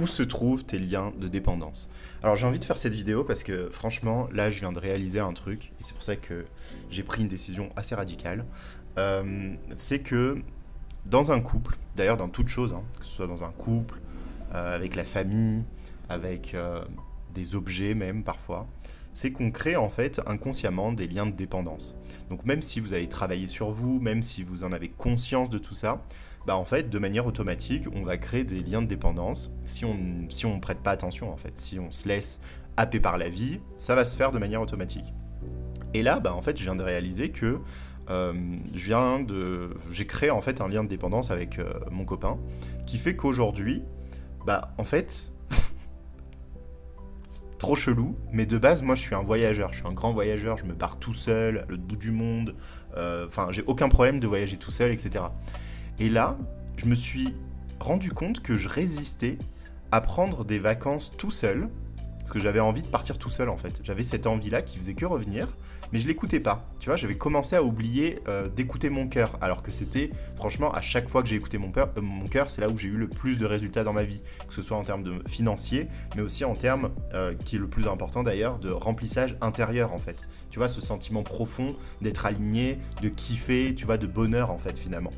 où se trouvent tes liens de dépendance? Alors j'ai envie de faire cette vidéo parce que franchement, là je viens de réaliser un truc, et c'est pour ça que j'ai pris une décision assez radicale. C'est que dans un couple, d'ailleurs dans toute chose, hein, que ce soit dans un couple, avec la famille, avec des objets même parfois, c'est qu'on crée en fait inconsciemment des liens de dépendance. Donc même si vous avez travaillé sur vous, même si vous en avez conscience de tout ça, bah en fait de manière automatique on va créer des liens de dépendance si on prête pas attention en fait, si on se laisse happer par la vie, ça va se faire de manière automatique. Et là bah en fait je viens de réaliser que j'ai créé en fait un lien de dépendance avec mon copain qui fait qu'aujourd'hui bah en fait trop chelou, mais de base, moi je suis un voyageur, je suis un grand voyageur, je me pars tout seul, à l'autre bout du monde, enfin j'ai aucun problème de voyager tout seul, etc. Et là, je me suis rendu compte que je résistais à prendre des vacances tout seul, parce que j'avais envie de partir tout seul en fait. J'avais cette envie-là qui faisait que revenir, mais je l'écoutais pas. Tu vois, j'avais commencé à oublier d'écouter mon cœur, alors que c'était, franchement, à chaque fois que j'ai écouté mon cœur, c'est là où j'ai eu le plus de résultats dans ma vie, que ce soit en termes de financiers, mais aussi en termes, qui est le plus important d'ailleurs, de remplissage intérieur en fait. Tu vois, ce sentiment profond d'être aligné, de kiffer, tu vois, de bonheur en fait finalement.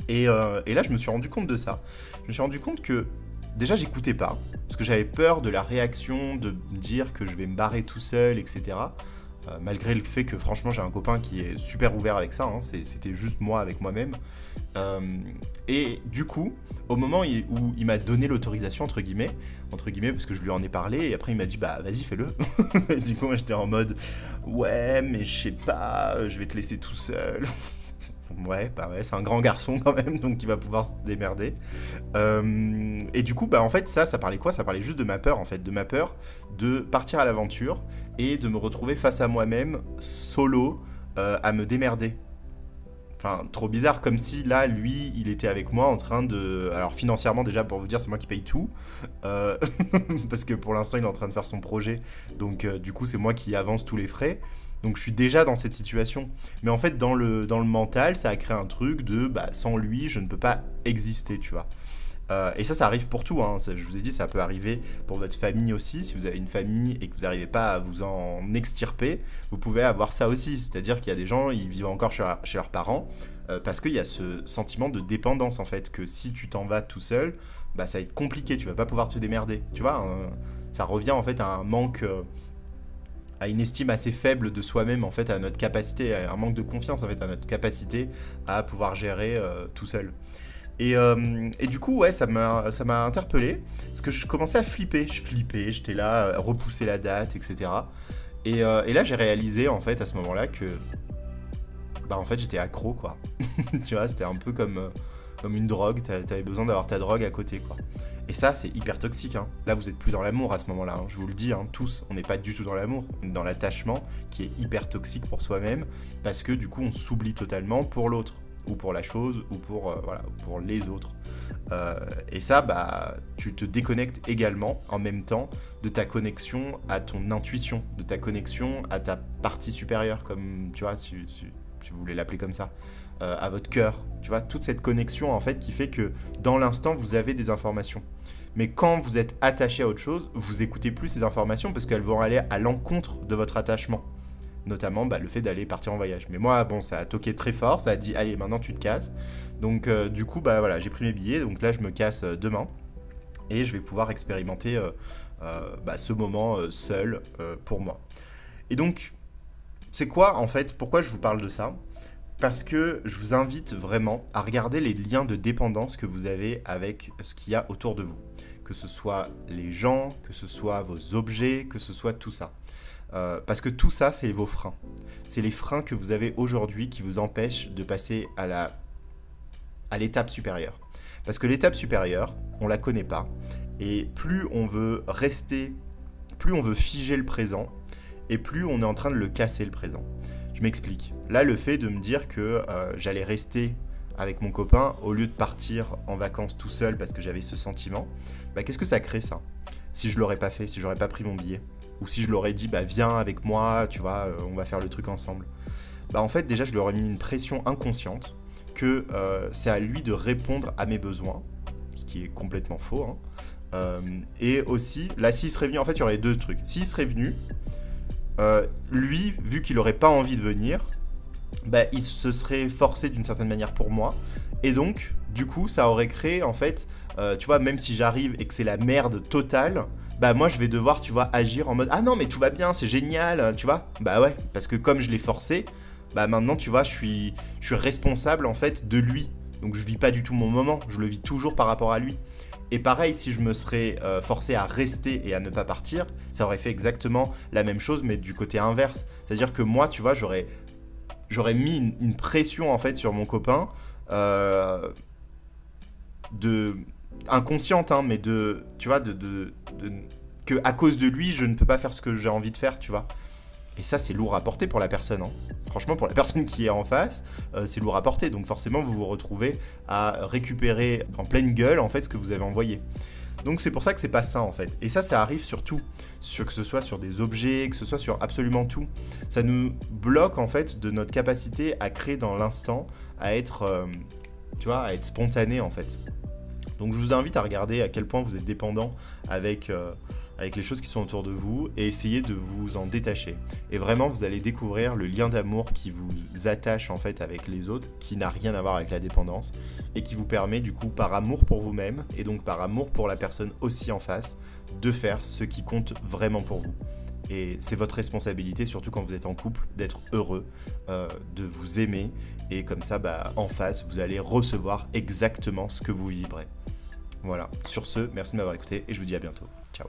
Et là, je me suis rendu compte de ça. Je me suis rendu compte que déjà, j'écoutais pas, parce que j'avais peur de la réaction, de me dire que je vais me barrer tout seul, etc. Malgré le fait que franchement j'ai un copain qui est super ouvert avec ça, hein, c'était juste moi avec moi-même. Et du coup, au moment où il m'a donné l'autorisation, entre guillemets, parce que je lui en ai parlé, et après il m'a dit bah vas-y fais-le. Et du coup moi j'étais en mode ouais mais je sais pas, je vais te laisser tout seul. Ouais, bah ouais, c'est un grand garçon quand même, donc il va pouvoir se démerder. Et du coup, bah en fait, ça parlait quoi? Ça parlait juste de ma peur, en fait, de ma peur de partir à l'aventure et de me retrouver face à moi-même, solo, à me démerder. Enfin, trop bizarre, comme si là, lui, il était avec moi en train de... Alors financièrement déjà, pour vous dire, c'est moi qui paye tout. Euh, Parce que pour l'instant, il est en train de faire son projet. Donc du coup, c'est moi qui avance tous les frais. Donc je suis déjà dans cette situation. Mais en fait, dans le mental, ça a créé un truc de... Bah, sans lui, je ne peux pas exister, tu vois. Et ça arrive pour tout, hein. Je vous ai dit, ça peut arriver pour votre famille aussi. Si vous avez une famille et que vous n'arrivez pas à vous en extirper, vous pouvez avoir ça aussi. C'est-à-dire qu'il y a des gens, ils vivent encore chez leurs parents, parce qu'il y a ce sentiment de dépendance, en fait, que si tu t'en vas tout seul, bah, ça va être compliqué, tu vas pas pouvoir te démerder. Tu vois, ça revient en fait à un manque... à une estime assez faible de soi-même, en fait, à notre capacité, à un manque de confiance, en fait, à notre capacité à pouvoir gérer tout seul. Et du coup, ouais, ça m'a interpellé, parce que je commençais à flipper. Je flippais, j'étais là, à repousser la date, etc. Et là, j'ai réalisé, en fait, à ce moment-là, que, bah, en fait, j'étais accro, quoi. Tu vois, c'était un peu comme une drogue, t'avais besoin d'avoir ta drogue à côté, quoi. Et ça, c'est hyper toxique, hein. Là, vous êtes plus dans l'amour à ce moment-là, hein. Je vous le dis, hein, tous, on n'est pas du tout dans l'amour, on est dans l'attachement, qui est hyper toxique pour soi-même, parce que, du coup, on s'oublie totalement pour l'autre ou pour la chose, ou pour, voilà, ou pour les autres. Et ça, bah, tu te déconnectes également, en même temps, de ta connexion à ton intuition, de ta connexion à ta partie supérieure, comme, tu vois, si vous voulez l'appeler comme ça, à votre cœur, tu vois, toute cette connexion, en fait, qui fait que, dans l'instant, vous avez des informations. Mais quand vous êtes attaché à autre chose, vous écoutez plus ces informations, parce qu'elles vont aller à l'encontre de votre attachement. Notamment bah, le fait d'aller partir en voyage. Mais moi, bon, ça a toqué très fort, ça a dit, allez, maintenant tu te casses. Donc du coup, bah voilà, j'ai pris mes billets, donc là je me casse demain, et je vais pouvoir expérimenter bah, ce moment seul pour moi. Et donc, c'est quoi en fait, pourquoi je vous parle de ça? Parce que je vous invite vraiment à regarder les liens de dépendance que vous avez avec ce qu'il y a autour de vous. Que ce soit les gens, que ce soit vos objets, que ce soit tout ça. Parce que tout ça, c'est vos freins. C'est les freins que vous avez aujourd'hui qui vous empêchent de passer à l'étape supérieure. Parce que l'étape supérieure, on la connaît pas. Et plus on veut rester, plus on veut figer le présent, et plus on est en train de le casser le présent. Je m'explique. Là, le fait de me dire que j'allais rester avec mon copain au lieu de partir en vacances tout seul parce que j'avais ce sentiment, bah, qu'est-ce que ça crée ça? Si je l'aurais pas fait, si j'aurais pas pris mon billet, ou si je leur ai dit bah viens avec moi, tu vois, on va faire le truc ensemble. Bah en fait déjà je lui aurais mis une pression inconsciente que c'est à lui de répondre à mes besoins, ce qui est complètement faux, hein. Et aussi, là, s'il serait venu, en fait, il y aurait deux trucs. S'il serait venu, lui, vu qu'il aurait pas envie de venir, bah, il se serait forcé d'une certaine manière pour moi. Et donc, du coup, ça aurait créé, en fait, tu vois, même si j'arrive et que c'est la merde totale, bah moi, je vais devoir, tu vois, agir en mode, ah non, mais tout va bien, c'est génial, tu vois. Bah ouais, parce que comme je l'ai forcé, bah maintenant, tu vois, je suis responsable, en fait, de lui. Donc, je vis pas du tout mon moment, je le vis toujours par rapport à lui. Et pareil, si je me serais forcé à rester et à ne pas partir, ça aurait fait exactement la même chose, mais du côté inverse. C'est-à-dire que moi, tu vois, j'aurais mis une pression en fait sur mon copain, de inconsciente, hein, mais de, tu vois, que à cause de lui, je ne peux pas faire ce que j'ai envie de faire, tu vois. Et ça, c'est lourd à porter pour la personne, hein. Franchement, pour la personne qui est en face, c'est lourd à porter. Donc forcément, vous vous retrouvez à récupérer en pleine gueule, en fait, ce que vous avez envoyé. Donc c'est pour ça que c'est pas sain, en fait. Et ça arrive sur tout. Que ce soit sur des objets, que ce soit sur absolument tout. Ça nous bloque, en fait, de notre capacité à créer dans l'instant, à être, tu vois, à être spontané, en fait. Donc je vous invite à regarder à quel point vous êtes dépendant avec les choses qui sont autour de vous et essayer de vous en détacher. Et vraiment, vous allez découvrir le lien d'amour qui vous attache en fait avec les autres, qui n'a rien à voir avec la dépendance et qui vous permet du coup, par amour pour vous-même et donc par amour pour la personne aussi en face, de faire ce qui compte vraiment pour vous. Et c'est votre responsabilité, surtout quand vous êtes en couple, d'être heureux, de vous aimer. Et comme ça, bah, en face, vous allez recevoir exactement ce que vous vibrez. Voilà. Sur ce, merci de m'avoir écouté et je vous dis à bientôt. Ciao.